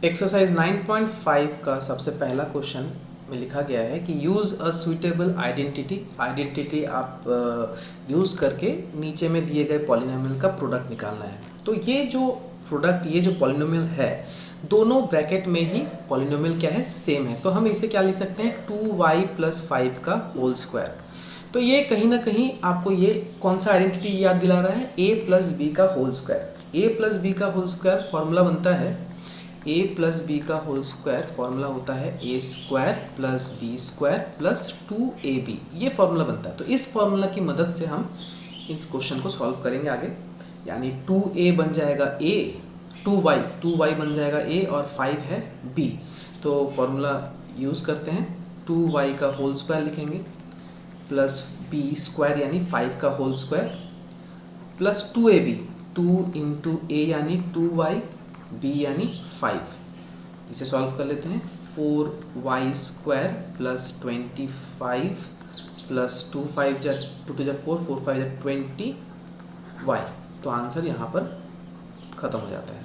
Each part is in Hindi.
एक्सरसाइज 9.5 का सबसे पहला क्वेश्चन में लिखा गया है कि यूज़ अ सुइटेबल आइडेंटिटी आप यूज़ करके नीचे में दिए गए पॉलिनोमियल का प्रोडक्ट निकालना है। तो ये जो पॉलिनोमियल है दोनों ब्रैकेट में ही पॉलिनोमियल क्या है, सेम है। तो हम इसे क्या लिख सकते हैं, 2y + 5 का होल स्क्वायर। तो ये कहीं ना कहीं आपको ये कौन सा आइडेंटिटी याद दिला रहा है, a + b का होल स्क्वायर। a + b का होल स्क्वायर फॉर्मूला बनता है a + b का होल स्क्वायर फॉर्मूला होता है a² + b² + 2ab। ये फॉर्मूला बनता है। तो इस फॉर्मूला की मदद से हम इस क्वेश्चन को सॉल्व करेंगे आगे। यानी 2a बन जाएगा a, 2y बन जाएगा a और 5 है b। तो फॉर्मूला यूज़ करते हैं, 2y का होल स्क्वायर लिखेंगे प्लस b² यानी 5 का whole square plus 2ab, 2 × a यानी 2y, b यानी 5। इसे सॉल्व कर लेते हैं। 4y² + 25 प्लस 2 5 जा 2 2 4, 4 5 जा 20y। तो आंसर यहाँ पर ख़त्म हो जाता है।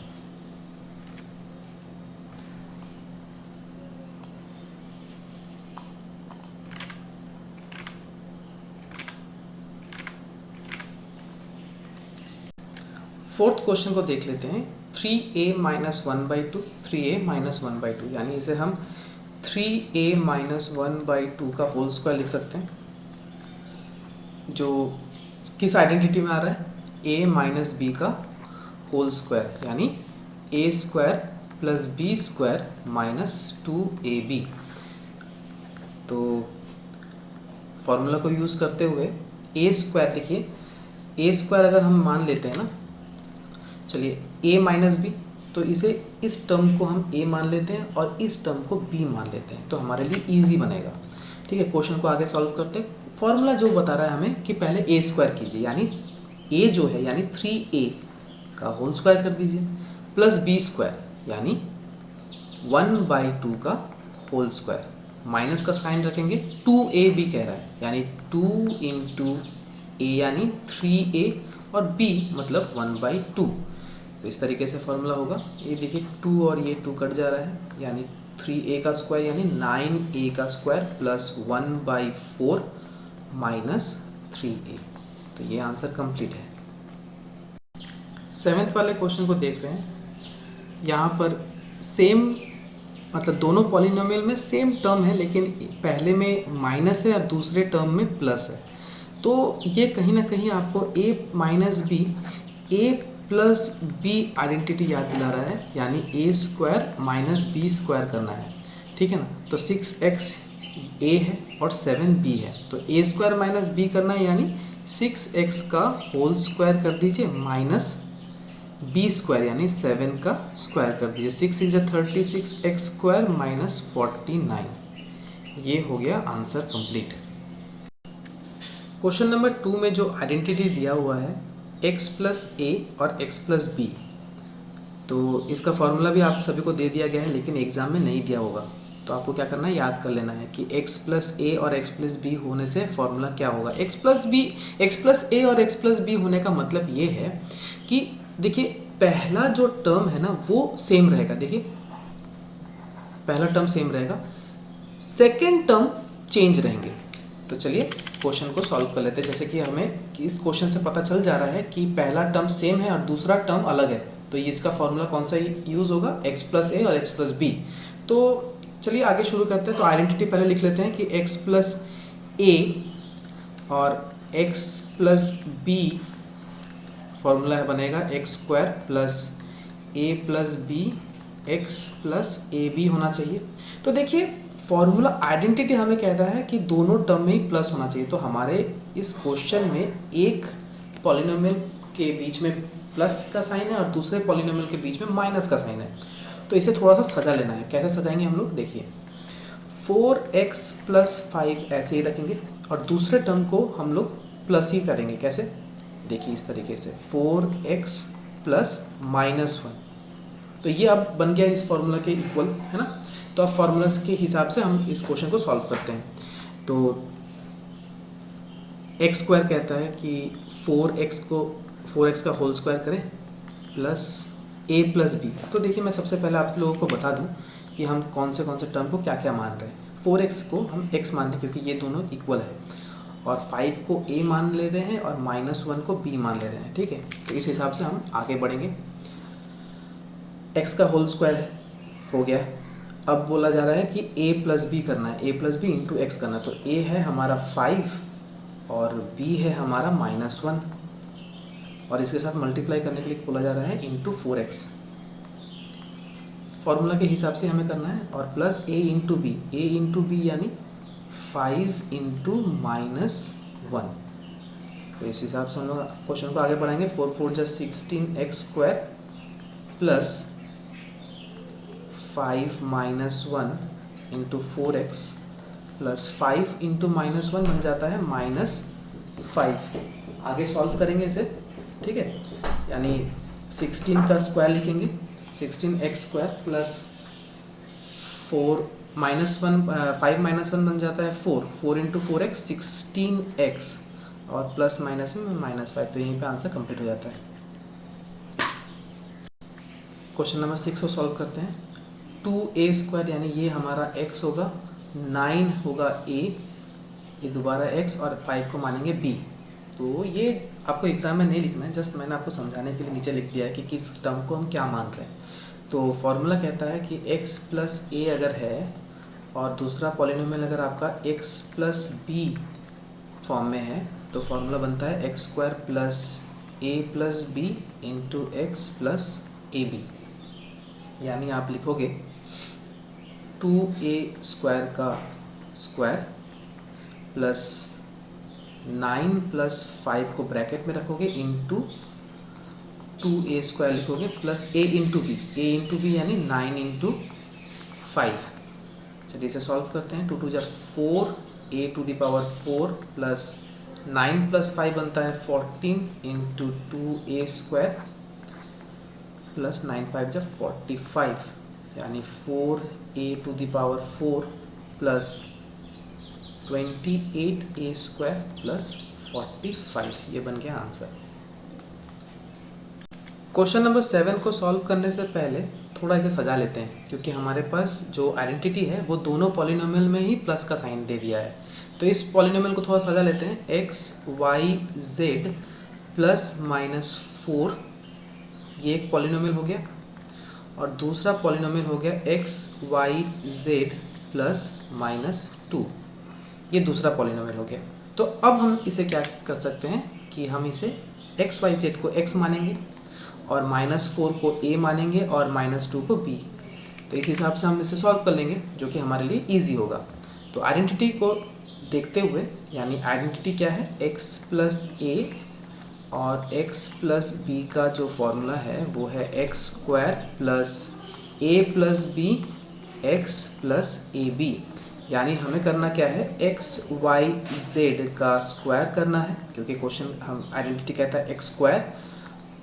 फोर्थ क्वेश्चन को देख लेते हैं। 3a - 1/2, 3a - 1/2 यानी इसे हम 3a - 1/2 का होल स्क्वायर लिख सकते हैं, जो किस आइडेंटिटी में आ रहा है, a - b का होल स्क्वायर यानी a² + b² - 2ab। तो फॉर्मूला को यूज़ करते हुए a², देखिए a² अगर हम मान लेते हैं ना, चलिए a - b, तो इसे इस टर्म को हम a मान लेते हैं और इस टर्म को b मान लेते हैं, तो हमारे लिए इजी बनेगा। ठीक है, क्वेश्चन को आगे सॉल्व करते हैं। फॉर्मूला जो बता रहा है हमें कि पहले a² कीजिए, यानी a जो है यानी 3a का होल स्क्वायर कर दीजिए प्लस b² यानी 1/2 का होल स्क्वायर, माइनस का साइन रखेंगे, 2ab कह रहा है यानी 2 × a यानी 3a और b मतलब 1/2। तो इस तरीके से फॉर्मूला होगा। ये देखिए 2 और ये 2 कट जा रहा है यानी 3a का स्क्वायर यानी 9a का स्क्वायर प्लस 1/4 माइनस 3a। तो ये आंसर कंप्लीट है। सेवेंथ वाले क्वेश्चन को देख रहे हैं। यहाँ पर सेम मतलब दोनों पॉलिनोमियल में सेम टर्म है, लेकिन पहले में माइनस है और दूसरे टर्म में प्लस है। तो ये कहीं ना कहीं आपको a - b, a + b identity याद दिला रहा है, यानी a² - b² करना है। ठीक है ना, तो 6x a है और 7b है, तो a² - b करना है, यानी 6x का होल स्क्वायर कर दीजिए माइनस b² यानी 7 का स्क्वायर कर दीजिए। 6 × 36, x² - 49। ये हो गया आंसर कंप्लीट। क्वेश्चन नंबर 2 में जो आइडेंटिटी दिया हुआ है x + a और x + b, तो इसका फॉर्मूला भी आप सभी को दे दिया गया है, लेकिन एग्ज़ाम में नहीं दिया होगा। तो आपको क्या करना है, याद कर लेना है कि x + a और x + b होने से फॉर्मूला क्या होगा। x + a और x + b होने का मतलब ये है कि देखिए पहला जो टर्म है ना वो सेम रहेगा। देखिए पहला टर्म सेम रहेगा, सेकेंड टर्म चेंज रहेंगे। तो चलिए क्वेश्चन को सॉल्व कर लेते हैं। जैसे कि हमें इस क्वेश्चन से पता चल जा रहा है कि पहला टर्म सेम है और दूसरा टर्म अलग है, तो ये इसका फॉर्मूला कौन सा यूज़ होगा, x + a और x + b। तो चलिए आगे शुरू करते हैं। तो आइडेंटिटी पहले लिख लेते हैं कि x + a और x + b फॉर्मूला बनेगा x² + a + b x + ab होना चाहिए। तो देखिए फॉर्मूला आइडेंटिटी हमें कहता है कि दोनों टर्म में ही प्लस होना चाहिए। तो हमारे इस क्वेश्चन में एक पॉलिनोमियल के बीच में प्लस का साइन है और दूसरे पॉलिनोमियल के बीच में माइनस का साइन है। तो इसे थोड़ा सा सजा लेना है। कैसे सजाएंगे हम लोग, देखिए 4x + 5 ऐसे ही रखेंगे और दूसरे टर्म को हम लोग प्लस ही करेंगे। कैसे, देखिए इस तरीके से 4x + -1। तो ये अब बन गया इस फॉर्मूला के इक्वल, है ना। तो अब फार्मूलास के हिसाब से हम इस क्वेश्चन को सॉल्व करते हैं। तो x² कहता है कि 4x का होल स्क्वायर करें प्लस ए प्लस बी। तो देखिए मैं सबसे पहले आप लोगों को बता दूं कि हम कौन से टर्म को क्या क्या मान रहे हैं। 4x को हम x मान रहे हैं क्योंकि ये दोनों इक्वल है, और 5 को a मान ले रहे हैं और -1 को b मान ले रहे हैं। ठीक है, तो इस हिसाब से हम आगे बढ़ेंगे। x का होल स्क्वायर हो गया। अब बोला जा रहा है कि a प्लस बी करना है, a plus b into x करना है। तो a है हमारा 5 और b है हमारा -1, और इसके साथ मल्टीप्लाई करने के लिए बोला जा रहा है इंटू 4x। फॉर्मूला के हिसाब से हमें करना है, और प्लस a इंटू बी यानी 5 इंटू -1। तो इस हिसाब से हम लोग क्वेश्चन को आगे बढ़ाएंगे। 4 4 जा 16x² plus 5 -1 into 4x plus 5 into -1 बन जाता है -5। आगे सॉल्व करेंगे इसे, ठीक है, यानी 16 का स्क्वायर लिखेंगे, 16x² प्लस 4 -1 5 -1 बन जाता है 4 इंटू 4x 16x, और प्लस माइनस में -5। तो यहीं पे आंसर कंप्लीट हो जाता है। क्वेश्चन नंबर 6 को सॉल्व करते हैं। 2a² यानी ये हमारा x होगा, 9 होगा a, ये दोबारा x, और 5 को मानेंगे b। तो ये आपको एग्जाम में नहीं लिखना है, जस्ट मैंने आपको समझाने के लिए नीचे लिख दिया है कि किस टर्म को हम क्या मान रहे हैं। तो फॉर्मूला कहता है कि x प्लस a अगर है और दूसरा पॉलिनोमियल अगर आपका x प्लस b फॉर्म में है, तो फॉर्मूला बनता है x² plus a plus b into x plus a b. यानी आप लिखोगे 2a² का स्क्वायर प्लस 9 प्लस 5 को ब्रैकेट में रखोगे इंटू 2a² लिखोगे प्लस a इंटू बी यानी 9 इंटू 5। चलिए इसे सॉल्व करते हैं। 2 2 जा 4, a to the power 4 plus 9 plus 5 बनता है 14 इंटू 2a² प्लस 9 5 जा 45, यानी 4a to the power 4 plus 28a² plus 45। ये बन गया आंसर। क्वेश्चन नंबर 7 को सॉल्व करने से पहले थोड़ा इसे सजा लेते हैं, क्योंकि हमारे पास जो आइडेंटिटी है वो दोनों पॉलिनोमियल में ही प्लस का साइन दे दिया है। तो इस पॉलिनोमियल को थोड़ा सजा लेते हैं। x y z प्लस -4, ये एक पॉलिनोमियल हो गया, और दूसरा पॉलिनोमियल हो गया x y z प्लस -2, ये दूसरा पॉलिनोमियल हो गया। तो अब हम इसे क्या कर सकते हैं कि हम इसे x y z को x मानेंगे और -4 को a मानेंगे और -2 को b। तो इस हिसाब से हम इसे सॉल्व कर लेंगे, जो कि हमारे लिए इजी होगा। तो आइडेंटिटी को देखते हुए, यानी आइडेंटिटी क्या है, x प्लस a और x प्लस b का जो फॉर्मूला है वो है x² plus a plus b x plus a b. यानी हमें करना क्या है, x y z का स्क्वायर करना है, क्योंकि क्वेश्चन हम आइडेंटिटी कहता है x²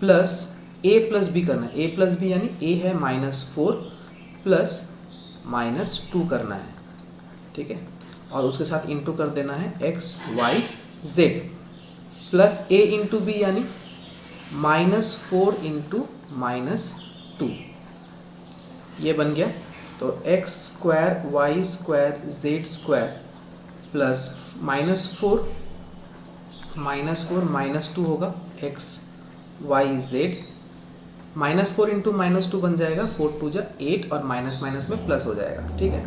plus a plus B करना है। a प्लस बी यानी a है -4 प्लस -2 करना है, ठीक है, और उसके साथ इंटू कर देना है x y z plus a into b यानी -4 इंटू -2, ये बन गया। तो x² y² z² प्लस -4 -2 होगा x y z, -4 इंटू -2 बन जाएगा 4 2 जा 8, और माइनस माइनस में प्लस हो जाएगा, ठीक है।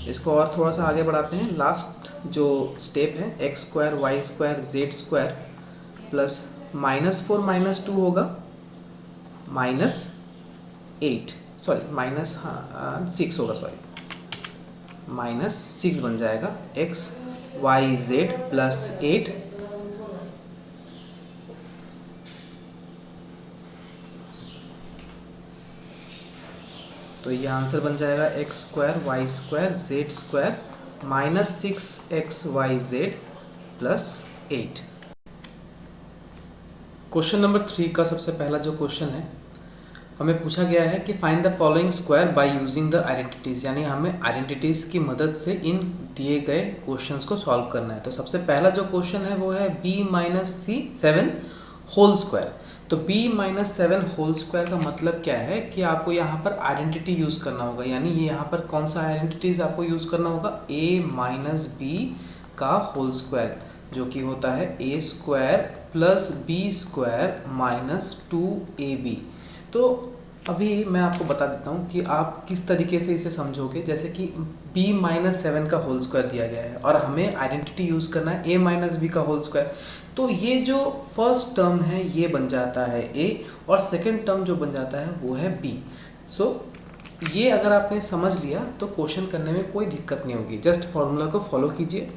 इसको और थोड़ा सा आगे बढ़ाते हैं। लास्ट जो स्टेप है x² y² z² प्लस -4 -2 होगा -6 होगा, -6 बन जाएगा x y z प्लस 8 तो ये आंसर बन जाएगा x² y² z² -6xyz plus 8। Question number 3 का सबसे पहला जो क्वेश्चन है, हमें पूछा गया है कि find the following square by using the identities, यानी हमें आइडेंटिटीज़ की मदद से इन दिए गए क्वेश्चंस को सॉल्व करना है। तो सबसे पहला जो क्वेश्चन है वो है b - c 7 होल स्क्वायर। तो b माइनस 7 होल स्क्वायर का मतलब क्या है कि आपको यहाँ पर आइडेंटिटी यूज़ करना होगा, यानी ये यहाँ पर कौन सा आइडेंटिटीज आपको यूज़ करना होगा, a माइनस बी का होल स्क्वायर, जो कि होता है a square plus B square minus 2ab। तो अभी मैं आपको बता देता हूँ कि आप किस तरीके से इसे समझोगे। जैसे कि b माइनस 7 का होल स्क्वायर दिया गया है और हमें आइडेंटिटी यूज़ करना है a माइनस बी का होल स्क्वायर, तो ये जो फर्स्ट टर्म है ये बन जाता है a और सेकंड टर्म जो बन जाता है वो है b। सो ये अगर आपने समझ लिया तो क्वेश्चन करने में कोई दिक्कत नहीं होगी, जस्ट फॉर्मूला को फॉलो कीजिए।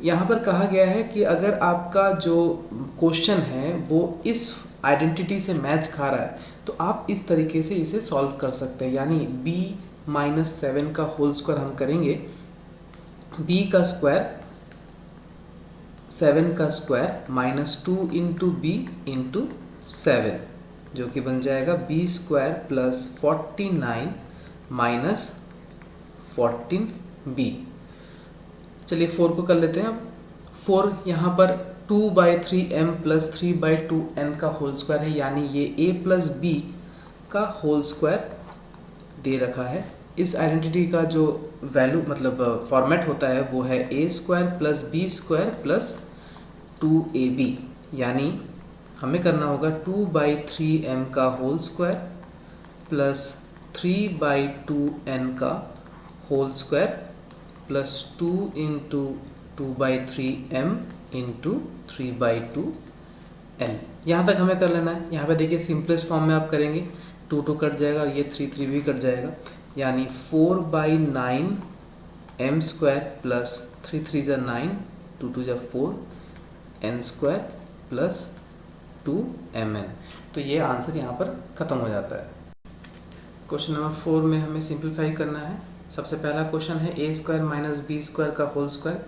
यहाँ पर कहा गया है कि अगर आपका जो क्वेश्चन है वो इस आइडेंटिटी से मैच खा रहा है तो आप इस तरीके से इसे सॉल्व कर सकते हैं, यानी b माइनस 7 का होल स्क्वायर हम करेंगे, b का स्क्वायर 7 का square minus 2 into b into 7, जो कि बन जाएगा b square plus 49 minus 14b। चलिए 4 को कर लेते हैं अब। 4 यहाँ पर 2/3m प्लस 3/2n का होल स्क्वायर है, यानी ये a प्लस बी का होल स्क्वायर दे रखा है। इस आइडेंटिटी का जो वैल्यू मतलब फॉर्मेट होता है वो है a square plus B square plus 2ab, यानी हमें करना होगा 2/3m का होल स्क्वायर प्लस 3/2n का whole square plus 2 into 2/3m into 3/2n। यहाँ तक हमें कर लेना है। यहाँ पे देखिए सिंपलेस्ट फॉर्म में आप करेंगे, 2 2 कट जाएगा, ये 3 3 भी कट जाएगा, यानी 4/9m स्क्वायर प्लस 3 3 ज़ा 9, 2 2 ज़ा 4, n स्क्वायर प्लस 2mn। तो ये आंसर यहाँ पर ख़त्म हो जाता है। क्वेश्चन नंबर 4 में हमें सिंप्लीफाई करना है। सबसे पहला क्वेश्चन है a square minus B square का होल स्क्वायर,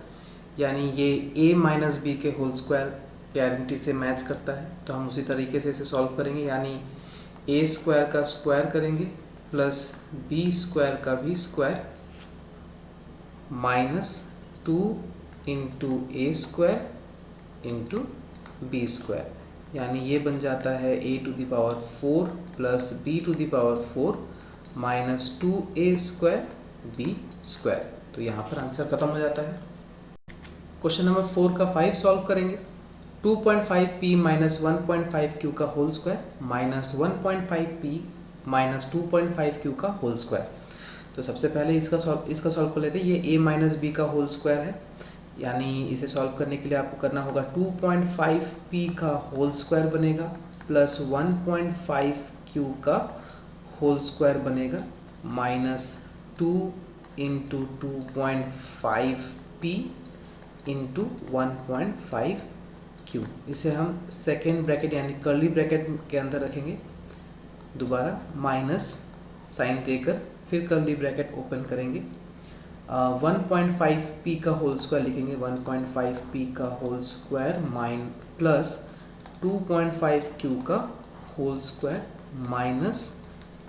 यानी ये a माइनस बी के होल स्क्वायर के आइडेंटिटी से मैच करता है, तो हम उसी तरीके से इसे सॉल्व करेंगे, यानी a स्क्वायर का स्क्वायर करेंगे प्लस b स्क्वायर का भी square minus 2 into a square into b square, यानी ये बन जाता है a to the power 4 plus b to the power 4 minus 2a square b square. तो यहाँ पर आंसर खत्म हो जाता है। क्वेश्चन नंबर 4 का 5 सॉल्व करेंगे। 2.5p माइनस 1.5q का whole square minus 1.5p minus 2.5q का होल स्क्वायर। तो सबसे पहले इसका सॉल्व कर लेते हैं। ये a माइनस बी का होल स्क्वायर है, यानी इसे सॉल्व करने के लिए आपको करना होगा 2.5p का होल स्क्वायर बनेगा प्लस 1.5q का होल स्क्वायर बनेगा minus 2 into 2.5p into 1.5q। इसे हम सेकेंड ब्रैकेट यानी कर्ली ब्रैकेट के अंदर रखेंगे, दोबारा माइनस साइन देकर फिर कर्ली ब्रैकेट ओपन करेंगे। 1.5p का होल स्क्वायर लिखेंगे, 1.5p का होल स्क्वायर प्लस 2.5q का whole square minus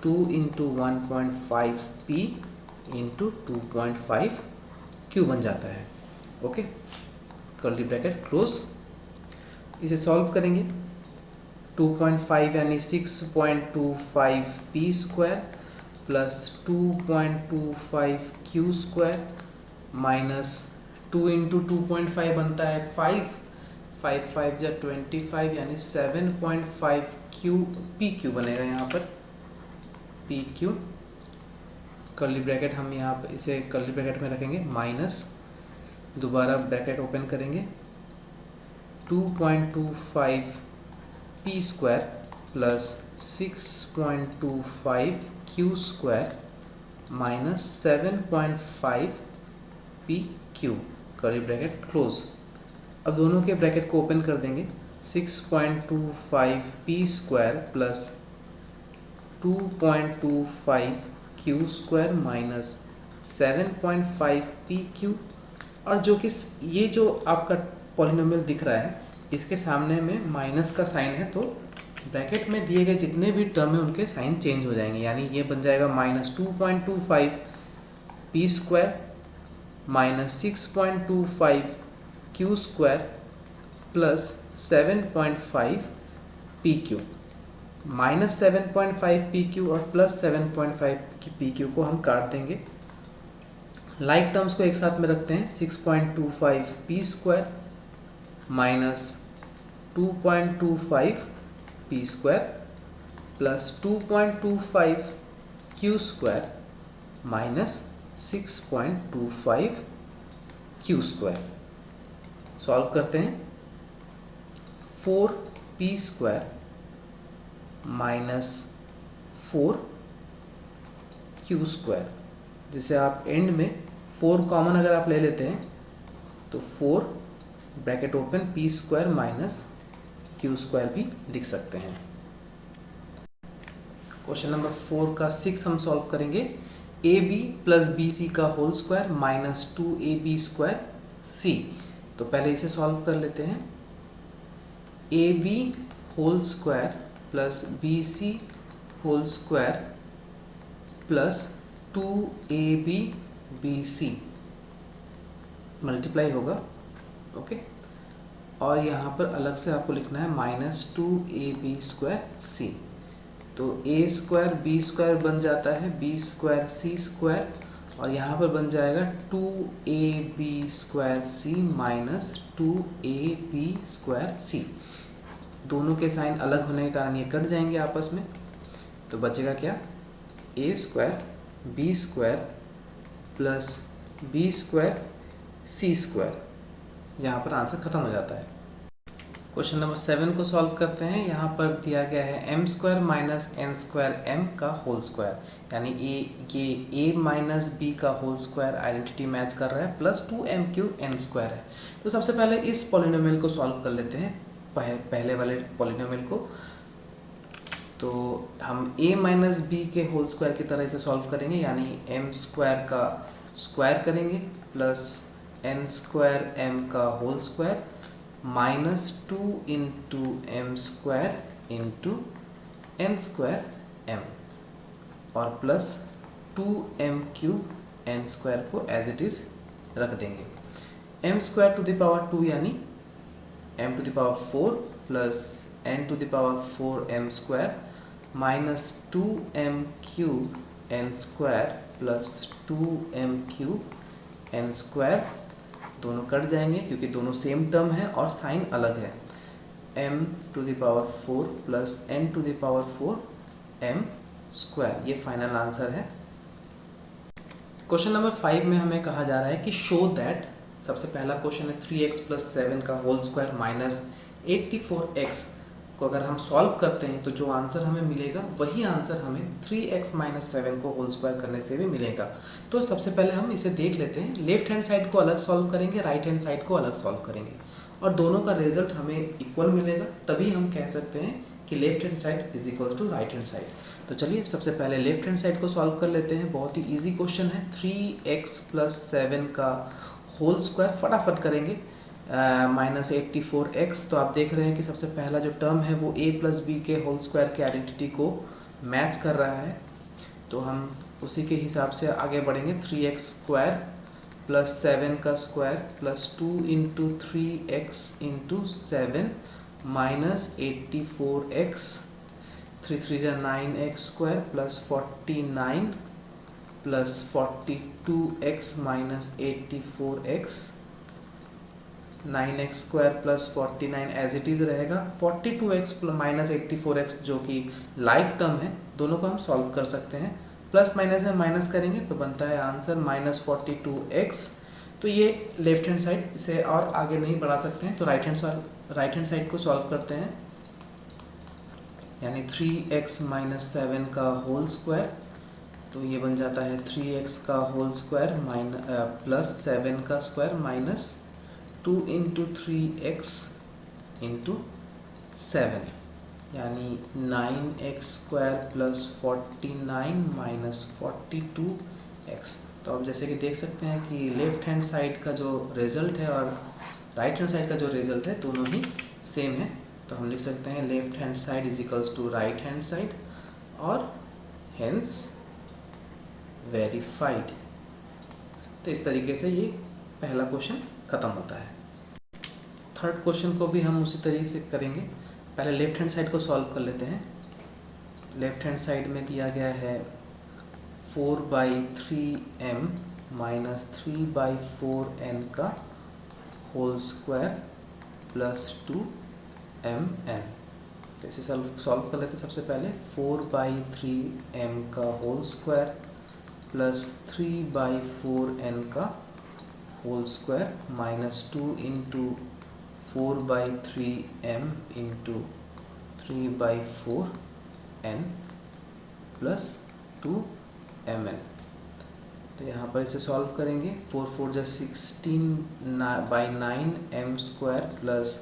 2 into 1.5p into 2.5q बन जाता है। Okay, curly bracket close. इसे सॉल्व करेंगे। 2.5 यानी 6.25p square plus 2.25q square minus 2 into 2.5 बनता है 5, 5 5 जा 25, यानी 7.5q pq बनेगा यहाँ पर pq। कर्ली ब्रैकेट हम यहाँ पर इसे कर्ली ब्रैकेट में रखेंगे, माइनस दोबारा ब्रैकेट ओपन करेंगे 2.25p square plus 6.25q square minus 7.5pq, curly bracket close. अब दोनों के ब्रैकेट को ओपन कर देंगे। 6.25p square plus 2.25q square minus 7.5pq, और जो कि ये जो आपका पॉलिनोमियल दिख रहा है इसके सामने में माइनस का साइन है, तो ब्रैकेट में दिए गए जितने भी टर्म हैं उनके साइन चेंज हो जाएंगे, यानी ये बन जाएगा minus 2.25p square minus 6.25q square plus 7.5pq। -7.5 P Q और +7.5 पी क्यू को हम काट देंगे। लाइक टर्म्स को एक साथ में रखते हैं। 6.25 P square minus 2.25 P square plus 2.25 Q square minus 6.25 Q square. Solve करते हैं। 4 P square minus 4 Q square, जिसे आप एंड में 4 कॉमन अगर आप ले लेते हैं तो 4 bracket open P square minus Q square भी लिख सकते हैं। क्वेश्चन नंबर 4 का 6 हम सॉल्व करेंगे। A B plus B C का whole square minus 2ab square C. तो पहले इसे सॉल्व कर लेते हैं। A B whole square plus B C whole square plus 2ab B C multiply होगा, ओके। और यहाँ पर अलग से आपको लिखना है माइनस 2ab स्क्वायर सी। तो ए स्क्वायर बी स्क्वायर बन जाता है बी स्क्वायर सी स्क्वायर, और यहाँ पर बन जाएगा 2ab स्क्वायर सी माइनस 2ab स्क्वायर सी। दोनों के साइन अलग होने के कारण ये कट जाएंगे आपस में, तो बचेगा क्या, A square B square plus B square C square. यहाँ पर आंसर खत्म हो जाता है। क्वेश्चन नंबर 7 को सॉल्व करते हैं। यहाँ पर दिया गया है m square minus n square m का होल स्क्वायर, यानी ए माइनस बी का होल स्क्वायर आइडेंटिटी मैच कर रहा है, प्लस 2m³ एन स्क्वायर है। तो सबसे पहले इस पॉलिनोमियल को सॉल्व कर लेते हैं, पहले वाले पॉलिनोमियल को। तो हम a माइनस बी के होल स्क्वायर की तरह इसे सॉल्व करेंगे, यानी एम स्क्वायर का स्क्वायर करेंगे प्लस एन स्क्वायर एम का whole square minus 2 into m square into n square m और प्लस 2m³ एन स्क्वायर को एज इट इज़ रख देंगे। M square to the power 2 यानी m to the power 4 plus n to the power 4 m square minus 2m³ n square plus 2m³ n square. दोनों कट जाएंगे क्योंकि दोनों सेम टर्म है और साइन अलग है। m to the power 4 plus n to the power 4 m square, ये फाइनल आंसर है। क्वेश्चन नंबर 5 में हमें कहा जा रहा है कि शो दैट, सबसे पहला क्वेश्चन है 3x प्लस 7 का होल स्क्वायर माइनस 84x को अगर हम सॉल्व करते हैं तो जो आंसर हमें मिलेगा वही आंसर हमें 3x माइनस 7 को होल स्क्वायर करने से भी मिलेगा। तो सबसे पहले हम इसे देख लेते हैं। लेफ्ट हैंड साइड को अलग सॉल्व करेंगे, राइट हैंड साइड को अलग सॉल्व करेंगे और दोनों का रिजल्ट हमें इक्वल मिलेगा, तभी हम कह सकते हैं कि left hand side is equal to right hand side. तो चलिए सबसे पहले लेफ्ट हैंड साइड को सॉल्व कर लेते हैं। बहुत ही ईजी क्वेश्चन है। 3x प्लस 7 का होल स्क्वायर फटाफट करेंगे, माइनस 84x। तो आप देख रहे हैं कि सबसे पहला जो टर्म है वो a प्लस बी के होल स्क्वायर के आइडेंटिटी को मैच कर रहा है, तो हम उसी के हिसाब से आगे बढ़ेंगे। 3x स्क्वायर प्लस 7 का square plus 2 into 3x into 7 minus 84x, 3 3 जा 9x square plus 49 plus 42x minus 84x, 9x square plus 49 as it is रहेगा। 42x माइनस 84x जो कि लाइक टर्म है, दोनों को हम सॉल्व कर सकते हैं। प्लस माइनस में माइनस करेंगे तो बनता है आंसर माइनस 42x। तो ये लेफ्ट हैंड साइड, इसे और आगे नहीं बढ़ा सकते हैं, तो राइट हैंड साइड को सॉल्व करते हैं, यानी 3x माइनस 7 का होल स्क्वायर। तो ये बन जाता है 3x का होल स्क्वायर प्लस 7 का square minus 2 into 3x into 7, यानी 9x square plus 49 minus 42x। तो आप जैसे कि देख सकते हैं कि लेफ्ट हैंड साइड का जो रिज़ल्ट है और राइट हैंड साइड का जो रिज़ल्ट है दोनों ही सेम है। तो हम लिख सकते हैं left hand side is equals to right hand side और हेंस वेरीफाइड। तो इस तरीके से ये पहला क्वेश्चन ख़त्म होता है। थर्ड क्वेश्चन को भी हम उसी तरीके से करेंगे। पहले लेफ्ट हैंड साइड को सॉल्व कर लेते हैं। लेफ्ट हैंड साइड में दिया गया है 4/3m माइनस 3/4n का होल स्क्वायर प्लस 2mn। तो इसे सॉल्व कर लेते हैं। सबसे पहले 4/3m का होल स्क्वायर प्लस 3/4n का whole square minus 2 into 4/3m into 3/4n plus 2mn। तो यहाँ पर इसे सॉल्व करेंगे। 4 4 जा 16/9 m square plus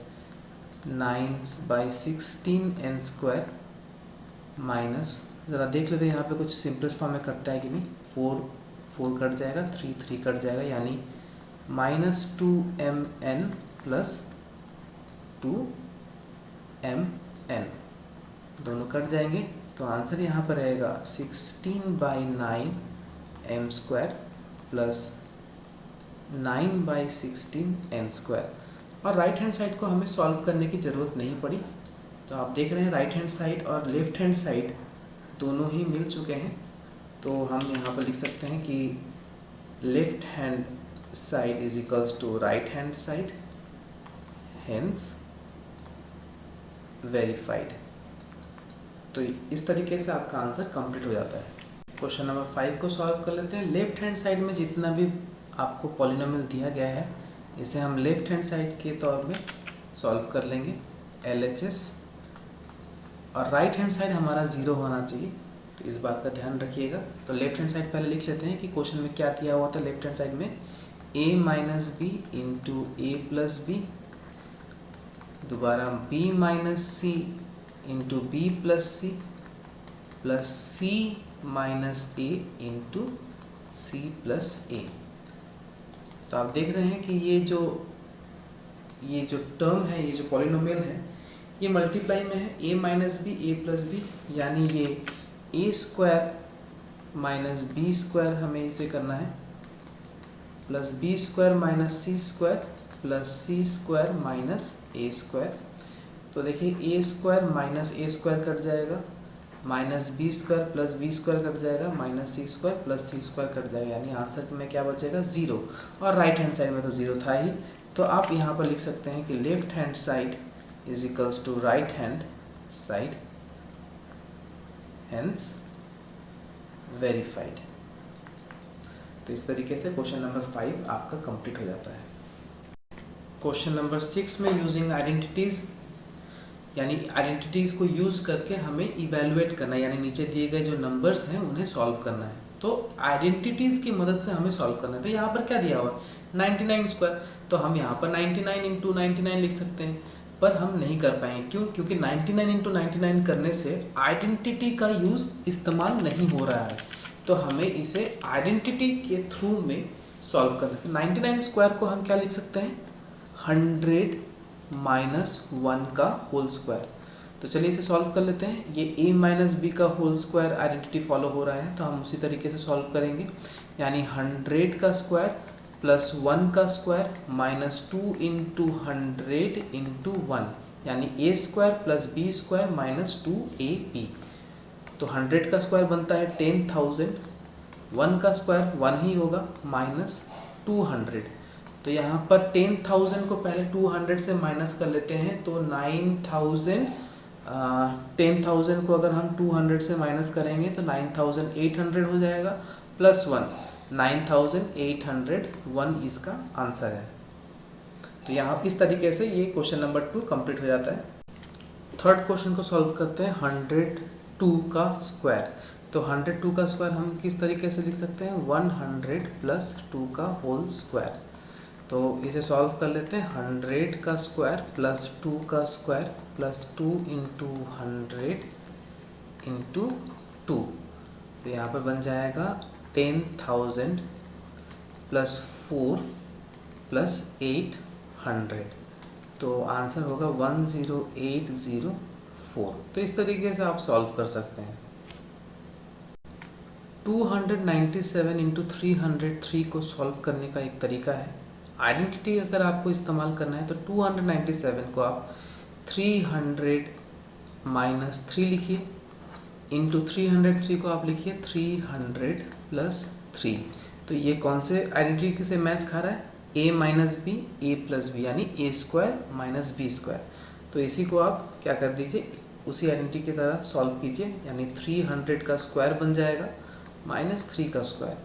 9/16n square minus, ज़रा देख लेते हैं यहाँ पे कुछ सिंपलेस्ट फॉर्म में कटता है कि नहीं। 4 4 कट जाएगा, 3 3 कट जाएगा, यानी माइनस 2mn प्लस 2mn दोनों कट जाएंगे। तो आंसर यहाँ पर रहेगा 16/9 m square plus 9/16n square. और राइट हैंड साइड को हमें सॉल्व करने की ज़रूरत नहीं पड़ी। तो आप देख रहे हैं राइट हैंड साइड और लेफ्ट हैंड साइड दोनों ही मिल चुके हैं। तो हम यहाँ पर लिख सकते हैं कि left hand side is equals to right hand side, hence verified. तो इस तरीके से आपका आंसर कंप्लीट हो जाता है। क्वेश्चन नंबर 5 को सॉल्व कर लेते हैं। लेफ्ट हैंड साइड में जितना भी आपको पॉलिनोमियल दिया गया है, इसे हम लेफ्ट हैंड साइड के तौर में सॉल्व कर लेंगे LHS, और राइट हैंड साइड हमारा 0 होना चाहिए, तो इस बात का ध्यान रखिएगा। तो लेफ्ट हैंड साइड पहले लिख लेते हैं कि क्वेश्चन में क्या दिया हुआ था। लेफ्ट हैंड साइड में a minus b into a plus b, दोबारा b minus c into b plus c, plus c minus a into c plus a. तो आप देख रहे हैं कि ये जो टर्म है, ये जो पॉलिनोमियल है, ये मल्टीप्लाई में है। a minus B, A plus B, यानी ये a square minus B square हमें इसे करना है, plus B square minus C square plus C square minus A square. तो देखिए a square minus A square cut जाएगा, minus B square plus B square cut जाएगा, minus C square plus C square cut जाएगा, यानी आंसर में क्या बचेगा 0। और राइट हैंड साइड में तो 0 था ही। तो आप यहाँ पर लिख सकते हैं कि left hand side is equals to right hand side, hence verified. तो इस तरीके से क्वेश्चन नंबर 5 आपका कंप्लीट हो जाता है। क्वेश्चन नंबर 6 में यूजिंग आइडेंटिटीज़, यानी आइडेंटिटीज़ को यूज़ करके हमें इवेलुएट करना है, यानी नीचे दिए गए जो नंबर्स हैं उन्हें सॉल्व करना है। तो आइडेंटिटीज़ की मदद से हमें सॉल्व करना है। तो यहाँ पर क्या दिया हुआ है 99 स्क्वायर, तो हम यहाँ पर 99 इंटू 99 लिख सकते हैं, पर हम नहीं कर पाएंगे। क्यों? क्योंकि 99 इंटू 99 करने से आइडेंटिटी का यूज़ इस्तेमाल नहीं हो रहा है, तो हमें इसे आइडेंटिटी के थ्रू में सॉल्व करना है। 99 स्क्वायर को हम क्या लिख सकते हैं 100 माइनस 1 का होल स्क्वायर। तो चलिए इसे सॉल्व कर लेते हैं। ये a माइनस बी का होल स्क्वायर आइडेंटिटी फॉलो हो रहा है, तो हम उसी तरीके से सॉल्व करेंगे, यानी 100 का स्क्वायर प्लस 1 का स्क्वायर माइनस 2 इंटू 100 इंटू 1, यानी a square plus b square minus 2ab। तो 100 का स्क्वायर बनता है 10,000, 1 का स्क्वायर 1 ही होगा, माइनस 200। तो यहाँ पर 10,000 को पहले 200 से माइनस कर लेते हैं, तो 9,000, 10,000 को अगर हम 200 से माइनस करेंगे तो 9,800 हो जाएगा, प्लस 1, 9,801 इसका आंसर है। तो यहाँ इस तरीके से ये क्वेश्चन नंबर 2 कंप्लीट हो जाता है। थर्ड क्वेश्चन को सॉल्व करते हैं 102 का स्क्वायर। तो 102 का स्क्वायर हम किस तरीके से लिख सकते हैं 100 प्लस 2 का होल स्क्वायर। तो इसे सॉल्व कर लेते हैं। 100 का स्क्वायर प्लस 2 का स्क्वायर प्लस 2 इंटू 100 इंटू 2, तो यहाँ पर बन जाएगा 10,000 प्लस 4 प्लस 800, तो आंसर होगा 10804। तो इस तरीके से आप सॉल्व कर सकते हैं। 297 इंटू 303 को सॉल्व करने का एक तरीका है। आइडेंटिटी अगर आपको इस्तेमाल करना है तो 297 को आप 300 माइनस 3 लिखिए, इंटू 303 को आप लिखिए 300 प्लस 3। तो ये कौन से आइडेंटिटी से मैच खा रहा है? a minus B A plus B, यानी a square minus B square. तो इसी को आप क्या कर दीजिए, उसी आइडेंटिटी की तरह सॉल्व कीजिए, यानी 300 का स्क्वायर बन जाएगा माइनस 3 का स्क्वायर,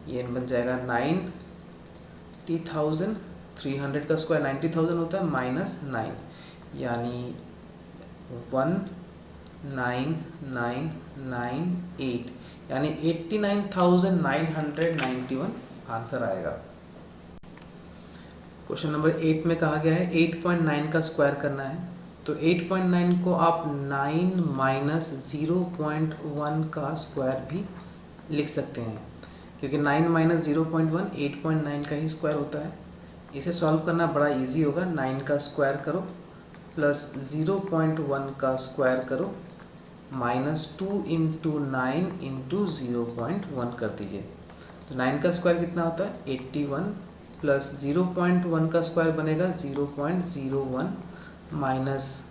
ये बन जाएगा 90,000। 300 का स्क्वायर 90,000 होता है, माइनस 9 यानी 19998, यानी 89,991 आंसर आएगा। क्वेश्चन नंबर 8 में कहा गया है 8.9 का स्क्वायर करना है। तो 8.9 को आप 9 माइनस 0.1 का स्क्वायर भी लिख सकते हैं, क्योंकि 9 माइनस 0.1 8.9 का ही स्क्वायर होता है। इसे सॉल्व करना बड़ा इजी होगा। 9 का स्क्वायर करो प्लस 0.1 का स्क्वायर करो माइनस 2 इंटू 9 इंटू 0.1 कर दीजिए। तो 9 का स्क्वायर कितना होता है? 81 प्लस 0.1 का स्क्वायर बनेगा 0.01 माइनस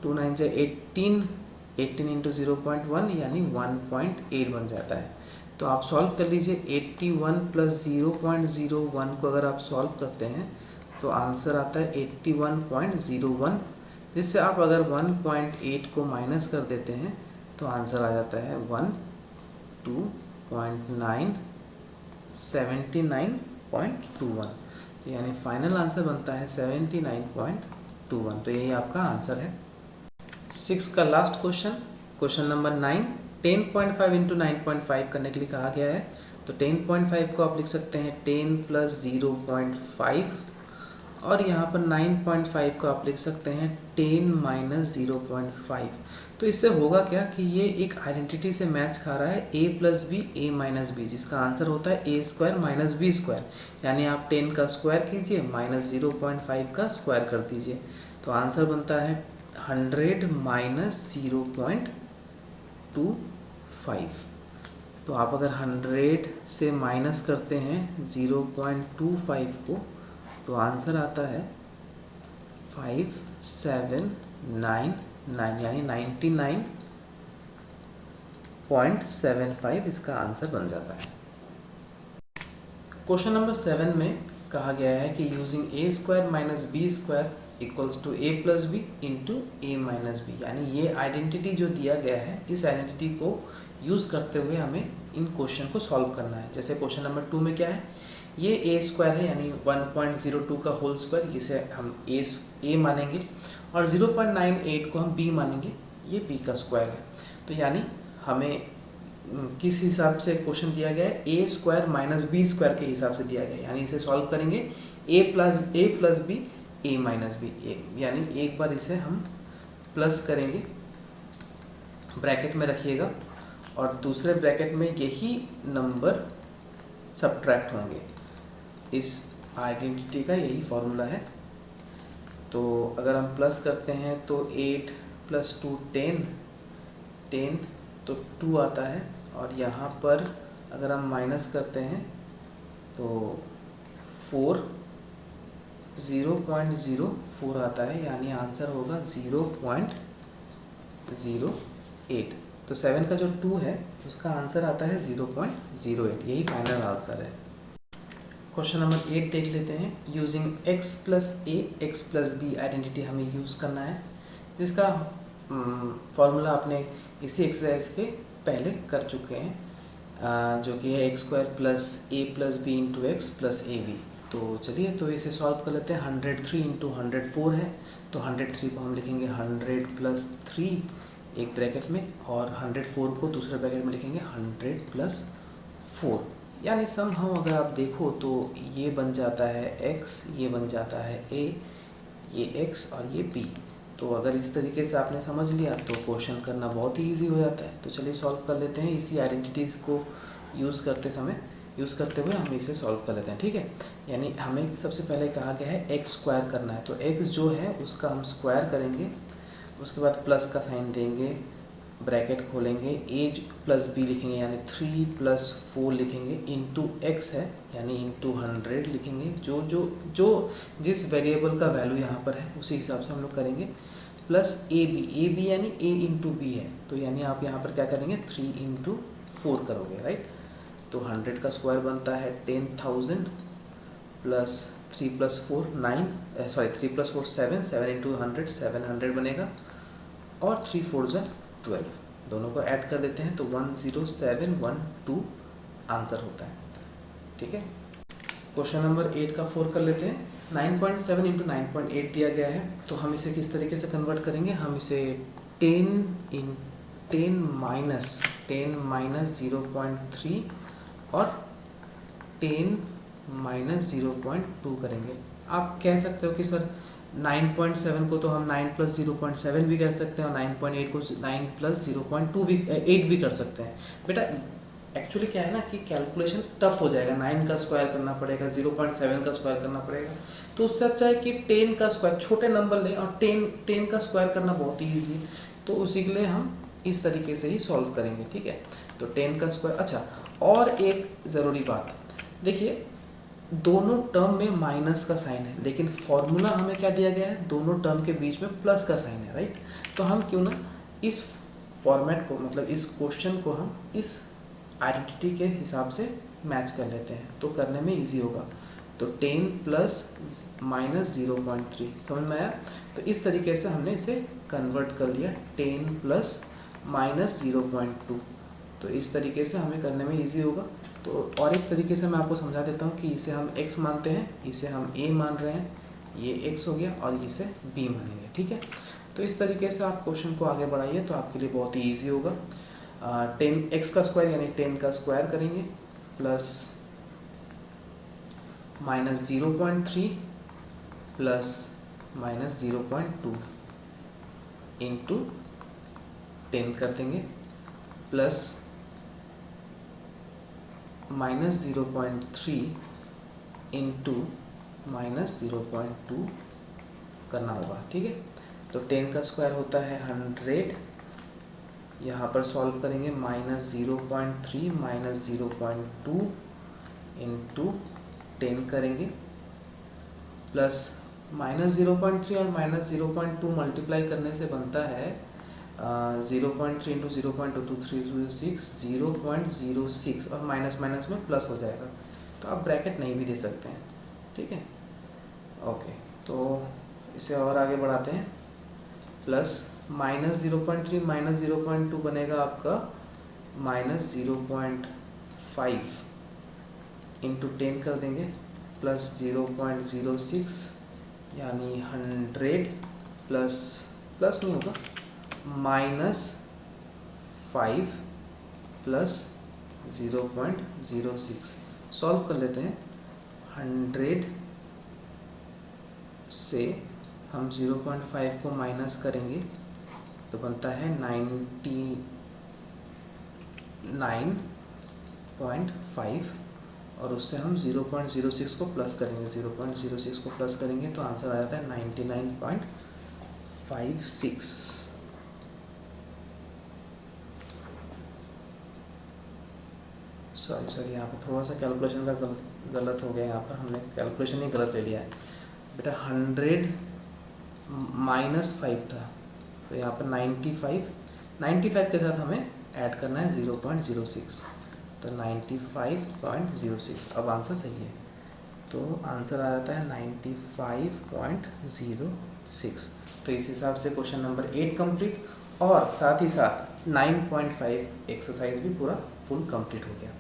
2 9 से 18 इंटू 0.1 यानी 1.8 बन जाता है। तो आप सॉल्व कर लीजिए। 81 प्लस 0.01 को अगर आप सॉल्व करते हैं तो आंसर आता है 81.01, जिससे आप अगर 1.8 को माइनस कर देते हैं तो आंसर आ जाता है 102.979.21। तो यानी फाइनल आंसर बनता है 79.21। तो यही आपका आंसर है। 6 का last question, question number 9, 10.5 into 9.5 करने के लिए कहा गया है। तो 10.5 को आप लिख सकते हैं 10 प्लस 0.5, और यहाँ पर 9.5 को आप लिख सकते हैं 10 माइनस 0.5। तो इससे होगा क्या कि ये एक आइडेंटिटी से मैच खा रहा है a plus b a minus b, जिसका आंसर होता है a square minus B square. यानी आप 10 का स्क्वायर कीजिए माइनस 0.5 का स्क्वायर कर दीजिए, तो आंसर बनता है 100 माइनस 0.25। तो आप अगर 100 से माइनस करते हैं 0.25 को तो आंसर आता है 5799, यानी 99.75 इसका आंसर बन जाता है। क्वेश्चन नंबर 7 में कहा गया है कि using a square minus B square equals to a plus b into a minus b, यानी ये आइडेंटिटी जो दिया गया है, इस आइडेंटिटी को यूज़ करते हुए हमें इन क्वेश्चन को सॉल्व करना है। जैसे क्वेश्चन नंबर 2 में क्या है, ये ए स्क्वायर है यानी 1.02 का होल स्क्वायर, इसे हम ए मानेंगे, और 0.98 को हम बी मानेंगे, ये बी का स्क्वायर है। तो यानी हमें किस हिसाब से क्वेश्चन दिया गया है, ए स्क्वायर माइनस बी स्क्वायर के हिसाब से दिया गया है, यानी इसे सॉल्व करेंगे ए plus b a minus b, यानी एक बार इसे हम प्लस करेंगे, ब्रैकेट में रखिएगा, और दूसरे ब्रैकेट में यही नंबर सब्ट्रैक्ट होंगे। इस आइडेंटिटी का यही फॉर्मूला है। तो अगर हम प्लस करते हैं तो 8 प्लस 2 10 तो 2 आता है, और यहाँ पर अगर हम माइनस करते हैं तो 4 0.04 आता है, यानी आंसर होगा 0.08। तो 7 का जो 2 है उसका आंसर आता है 0.08, यही फाइनल आंसर है। क्वेश्चन नंबर 8 देख लेते हैं। यूजिंग x प्लस ए एक्स प्लस बी आइडेंटिटी हमें यूज़ करना है, जिसका फॉर्मूला आपने इसी एक्सरसाइज के पहले कर चुके हैं, जो कि है x square plus a plus b into x plus a b. तो चलिए तो इसे सॉल्व कर लेते हैं। 103 इंटू 104 है, तो 103 को हम लिखेंगे 100 प्लस 3 एक ब्रैकेट में, और 104 को दूसरे ब्रैकेट में लिखेंगे 100 प्लस 4, यानी सम हम अगर आप देखो तो ये बन जाता है x, ये बन जाता है a, ये x और ये b। तो अगर इस तरीके से आपने समझ लिया तो क्वेश्चन करना बहुत ही इजी हो जाता है। तो चलिए सॉल्व कर लेते हैं। इसी आइडेंटिटीज़ को यूज़ करते हुए हम इसे सॉल्व कर लेते हैं, ठीक है। यानी हमें सबसे पहले कहा गया है x स्क्वायर करना है, तो x जो है उसका हम स्क्वायर करेंगे, उसके बाद प्लस का साइन देंगे, ब्रैकेट खोलेंगे, a प्लस b लिखेंगे यानी 3 प्लस 4 लिखेंगे, इंटू x है यानी इंटू 100 लिखेंगे, जो जिस वेरिएबल का वैल्यू यहाँ पर है उसी हिसाब से हम लोग करेंगे, प्लस ए बी यानी ए इंटू बी है, तो यानी आप यहाँ पर क्या करेंगे 3 इंटू 4 करोगे, राइट। तो 100 का स्क्वायर बनता है 10,000 प्लस 3 + 4 9 3 + 4 7, 7 इंटू 100 700 बनेगा, और 3 4 = 12, दोनों को ऐड कर देते हैं तो 10712 आंसर होता है, ठीक है। क्वेश्चन नंबर 8 का 4 कर लेते हैं। 9.7 इंटू 9.8 दिया गया है, तो हम इसे किस तरीके से कन्वर्ट करेंगे, हम इसे 10 माइनस 0.3 और 10 माइनस 0.2 करेंगे। आप कह सकते हो कि सर 9.7 को तो हम 9 + 0.7 भी कह सकते हैं, और 9.8 को 9 + 0.2 भी 8 भी कर सकते हैं। बेटा एक्चुअली क्या है ना कि कैलकुलेशन टफ हो जाएगा, 9 का स्क्वायर करना पड़ेगा, 0.7 का स्क्वायर करना पड़ेगा, तो उससे अच्छा है कि 10 का स्क्वायर, छोटे नंबर लें, और 10 का स्क्वायर करना बहुत ही ईजी है, तो उसी के लिए हम इस तरीके से ही सॉल्व करेंगे, ठीक है। तो 10 का स्क्वायर। अच्छा, और एक ज़रूरी बात, देखिए दोनों टर्म में माइनस का साइन है, लेकिन फॉर्मूला हमें क्या दिया गया है, दोनों टर्म के बीच में प्लस का साइन है, राइट। तो हम क्यों ना इस फॉर्मेट को, मतलब इस क्वेश्चन को हम इस आइडेंटिटी के हिसाब से मैच कर लेते हैं, तो करने में इजी होगा। तो 10 + -0.3 समझ में आया। तो इस तरीके से हमने इसे कन्वर्ट कर लिया, 10 + -0.2, तो इस तरीके से हमें करने में इजी होगा। तो और एक तरीके से मैं आपको समझा देता हूँ कि इसे हम x मानते हैं, इसे हम a मान रहे हैं, ये x हो गया, और इसे b मानेंगे, ठीक है। तो इस तरीके से आप क्वेश्चन को आगे बढ़ाइए, तो आपके लिए बहुत ही ईजी होगा। 10x का स्क्वायर यानी 10 का स्क्वायर करेंगे, प्लस -0.3 प्लस -0.2 इंटू 10 कर देंगे, प्लस -0.3 इंटू -0.2 करना होगा, ठीक है। तो 10 का स्क्वायर होता है 100, यहाँ पर सॉल्व करेंगे, -0.3 -0.2 इंटू 10 करेंगे, प्लस -0.3 और -0.2 मल्टीप्लाई करने से बनता है 0.3 इंटू 0.2 2 3 6 0.06, और माइनस माइनस में प्लस हो जाएगा, तो आप ब्रैकेट नहीं भी दे सकते हैं, ठीक है। ओके, तो इसे और आगे बढ़ाते हैं, प्लस -0.3 -0.2 बनेगा आपका -0.5 इंटू 10 कर देंगे, प्लस 0.06 यानी 100 प्लस नहीं होगा, -5 प्लस 0.06। सॉल्व कर लेते हैं। 100 से हम 0.5 को माइनस करेंगे तो बनता है 99.5, और उससे हम 0.06 को प्लस करेंगे, 0.06 को प्लस करेंगे तो आंसर आ जाता है 99.56। सॉरी यहाँ पर थोड़ा सा कैलकुलेशन का गलत हो गया, यहाँ पर हमने कैलकुलेशन ही गलत ले लिया है बेटा। 100 -5 था, तो यहाँ पर 95 के साथ हमें ऐड करना है 0.06, तो 95.06। अब आंसर सही है, तो आंसर आ जाता है 95.06। तो इस हिसाब से क्वेश्चन नंबर 8 कंप्लीट, और साथ ही साथ 9.5 एक्सरसाइज भी पूरा फुल कंप्लीट हो गया।